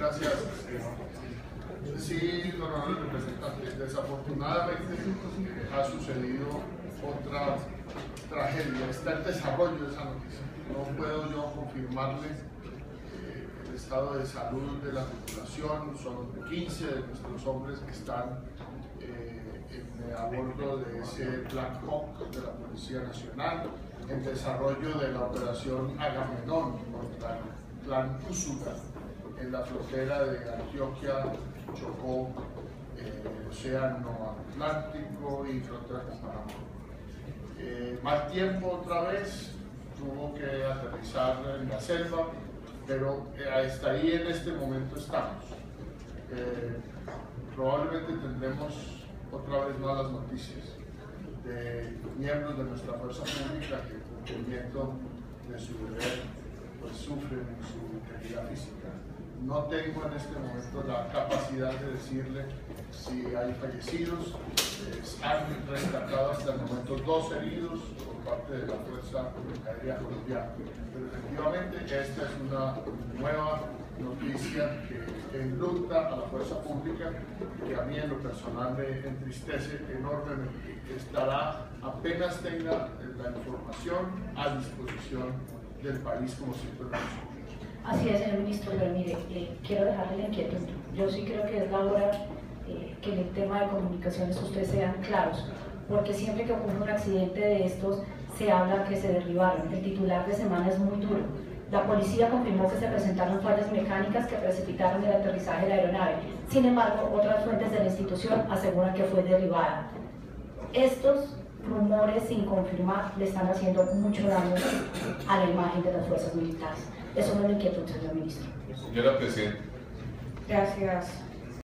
Gracias. Sí, don honorable representante, desafortunadamente ha sucedido otra tragedia. Está el desarrollo de esa noticia. No puedo yo confirmarle el estado de salud de la tripulación. Son 15 de nuestros hombres que están a bordo de ese Black Hawk de la Policía Nacional, en desarrollo de la operación Agamenón contra el clan Úsuga en la frontera de Antioquia, Chocó, Océano Atlántico y frontera con Panamá. Mal tiempo otra vez, tuvo que aterrizar en la selva, pero hasta ahí en este momento estamos. Probablemente tendremos otra vez malas noticias de miembros de nuestra fuerza pública que, en cumplimiento de su deber, pues sufren su integridad física. No tengo en este momento la capacidad de decirle si hay fallecidos. Han rescatado hasta el momento 2 heridos por parte de la Fuerza Aérea Colombiana. Pero efectivamente esta es una nueva noticia que enluta a la fuerza pública, que a mí en lo personal me entristece enormemente. Estará, apenas tenga la información, a disposición del país, como siempre lo hacemos. Así es, señor ministro, pero mire, quiero dejarle la inquietud. Yo sí creo que es la hora que en el tema de comunicaciones ustedes sean claros, porque siempre que ocurre un accidente de estos se habla que se derribaron. El titular de semana es muy duro. La policía confirmó que se presentaron fallas mecánicas que precipitaron el aterrizaje de la aeronave. Sin embargo, otras fuentes de la institución aseguran que fue derribada. Estos rumores sin confirmar le están haciendo mucho daño a la imagen de las fuerzas militares. Eso no es la inquietud, señor ministro. Señora Presidenta. Gracias.